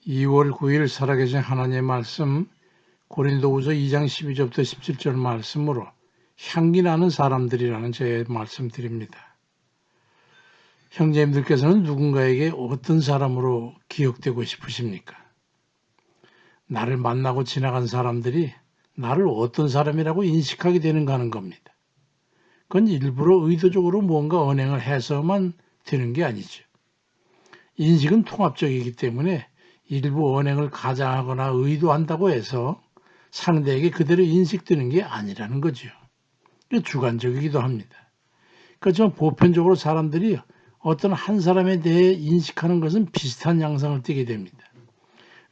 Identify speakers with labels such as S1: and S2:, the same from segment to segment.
S1: 2월 9일 살아계신 하나님의 말씀 고린도후서 2장 12절부터 17절 말씀으로 향기 나는 사람들이라는 제 말씀드립니다. 형제님들께서는 누군가에게 어떤 사람으로 기억되고 싶으십니까? 나를 만나고 지나간 사람들이 나를 어떤 사람이라고 인식하게 되는가 하는 겁니다. 그건 일부러 의도적으로 무언가 언행을 해서만 되는 게 아니죠. 인식은 통합적이기 때문에 일부 언행을 가장하거나 의도한다고 해서 상대에게 그대로 인식되는 게 아니라는 거죠. 주관적이기도 합니다. 그렇지만 보편적으로 사람들이 어떤 한 사람에 대해 인식하는 것은 비슷한 양상을 띠게 됩니다.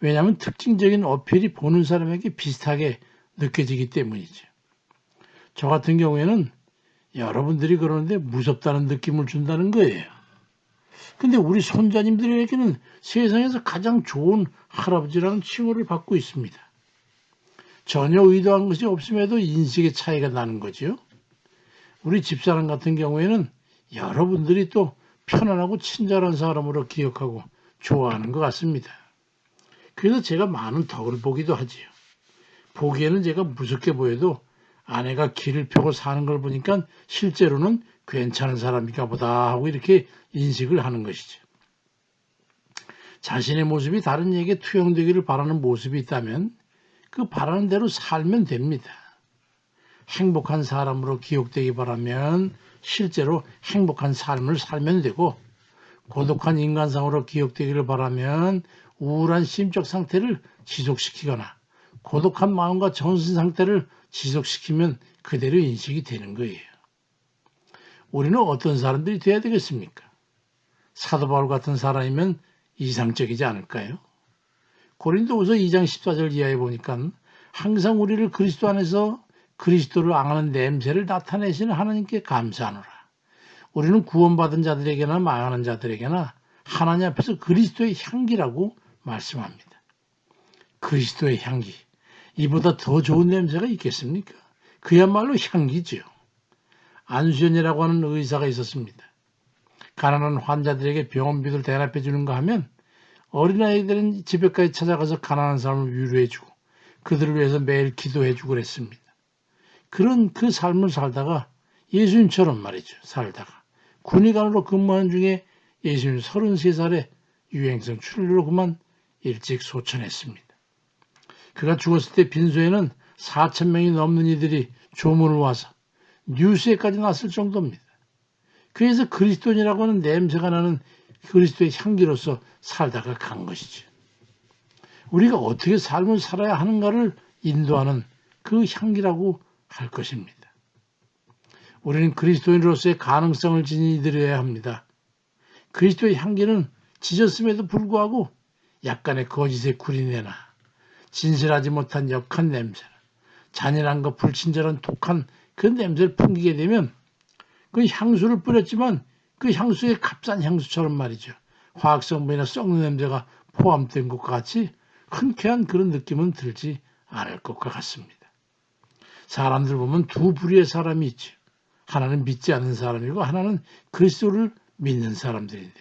S1: 왜냐하면 특징적인 어필이 보는 사람에게 비슷하게 느껴지기 때문이죠. 저 같은 경우에는 여러분들이 그러는데 무섭다는 느낌을 준다는 거예요. 근데 우리 손자님들에게는 세상에서 가장 좋은 할아버지라는 칭호를 받고 있습니다. 전혀 의도한 것이 없음에도 인식의 차이가 나는 거죠. 우리 집사람 같은 경우에는 여러분들이 또 편안하고 친절한 사람으로 기억하고 좋아하는 것 같습니다. 그래서 제가 많은 덕을 보기도 하지요. 보기에는 제가 무섭게 보여도 아내가 길을 펴고 사는 걸 보니까 실제로는 괜찮은 사람인가 보다 하고 이렇게 인식을 하는 것이죠. 자신의 모습이 다른 이에게 투영되기를 바라는 모습이 있다면 그 바라는 대로 살면 됩니다. 행복한 사람으로 기억되기 바라면 실제로 행복한 삶을 살면 되고, 고독한 인간상으로 기억되기를 바라면 우울한 심적 상태를 지속시키거나 고독한 마음과 정신 상태를 지속시키면 그대로 인식이 되는 거예요. 우리는 어떤 사람들이 돼야 되겠습니까? 사도 바울 같은 사람이면 이상적이지 않을까요? 고린도후서 2장 14절 이하에 보니까 항상 우리를 그리스도 안에서 그리스도를 앙하는 냄새를 나타내시는 하나님께 감사하노라. 우리는 구원받은 자들에게나 망하는 자들에게나 하나님 앞에서 그리스도의 향기라고 말씀합니다. 그리스도의 향기, 이보다 더 좋은 냄새가 있겠습니까? 그야말로 향기죠. 안수연이라고 하는 의사가 있었습니다. 가난한 환자들에게 병원비를 대납해 주는가 하면 어린아이들은 집에까지 찾아가서 가난한 사람을 위로해주고 그들을 위해서 매일 기도해주고 그랬습니다. 그런 그 삶을 살다가 예수님처럼 말이죠. 살다가 군의관으로 근무하는 중에 예수님 33살에 유행성 출루로 그만 일찍 소천했습니다. 그가 죽었을 때 빈소에는 4,000명이 넘는 이들이 조문을 와서 뉴스에까지 났을 정도입니다. 그래서 그리스도인이라고 하는 냄새가 나는 그리스도의 향기로서 살다가 간 것이죠. 우리가 어떻게 삶을 살아야 하는가를 인도하는 그 향기라고 할 것입니다. 우리는 그리스도인으로서의 가능성을 지닌 이들이어야 합니다. 그리스도의 향기는 지졌음에도 불구하고 약간의 거짓의 구린내나 진실하지 못한 역한 냄새나 잔인한과 불친절한 독한 그 냄새를 풍기게 되면 그 향수를 뿌렸지만 그 향수의 값싼 향수처럼 말이죠. 화학성분이나 썩는 냄새가 포함된 것과 같이 흔쾌한 그런 느낌은 들지 않을 것과 같습니다. 사람들 보면 두 부류의 사람이 있죠. 하나는 믿지 않는 사람이고 하나는 그리스도를 믿는 사람들인데,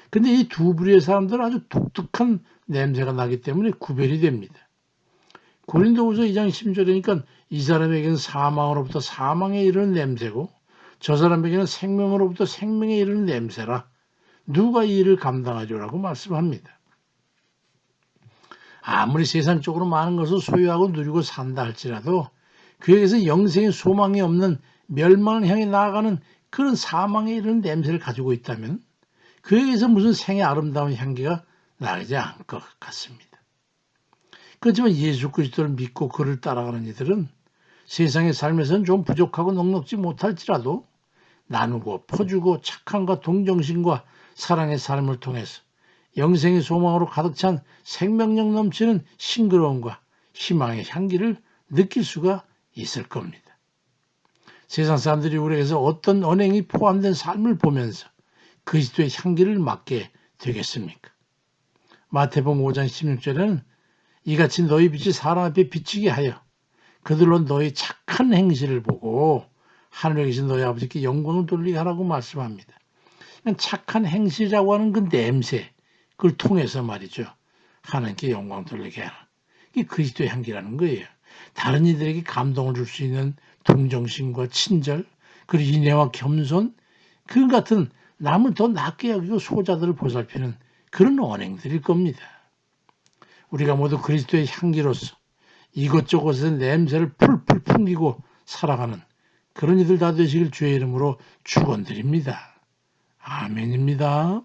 S1: 근데 이 두 부류의 사람들은 아주 독특한 냄새가 나기 때문에 구별이 됩니다. 고린도후서 2장 10절이니까 이 사람에게는 사망으로부터 사망에 이르는 냄새고 저 사람에게는 생명으로부터 생명에 이르는 냄새라 누가 이 일을 감당하죠라고 말씀합니다. 아무리 세상적으로 많은 것을 소유하고 누리고 산다 할지라도 그에게서 영생의 소망이 없는 멸망을 향해 나아가는 그런 사망에 이르는 냄새를 가지고 있다면 그에게서 무슨 생의 아름다운 향기가 나지 않을 것 같습니다. 그렇지만 예수 그리스도를 믿고 그를 따라가는 이들은 세상의 삶에서는 좀 부족하고 넉넉지 못할지라도 나누고 퍼주고 착함과 동정심과 사랑의 삶을 통해서 영생의 소망으로 가득 찬 생명력 넘치는 싱그러움과 희망의 향기를 느낄 수가 있을 겁니다. 세상 사람들이 우리에게서 어떤 언행이 포함된 삶을 보면서 그리스도의 향기를 맡게 되겠습니까? 마태복음 5장 16절에는 이같이 너희 빛이 사람 앞에 비치게 하여 그들로 너희 착한 행실을 보고 하늘에 계신 너희 아버지께 영광을 돌리게 하라고 말씀합니다. 착한 행실이라고 하는 그 냄새, 그걸 통해서 말이죠. 하나님께 영광 돌리게 하는 이게 그리스도의 향기라는 거예요. 다른 이들에게 감동을 줄 수 있는 동정심과 친절, 그리고 인애와 겸손, 그 같은 남을 더 낫게 여기고 소자들을 보살피는 그런 언행들일 겁니다. 우리가 모두 그리스도의 향기로서 이것저것의 냄새를 풀풀 풍기고 살아가는 그런 이들 다 되시길 주의 이름으로 축원드립니다. 아멘입니다.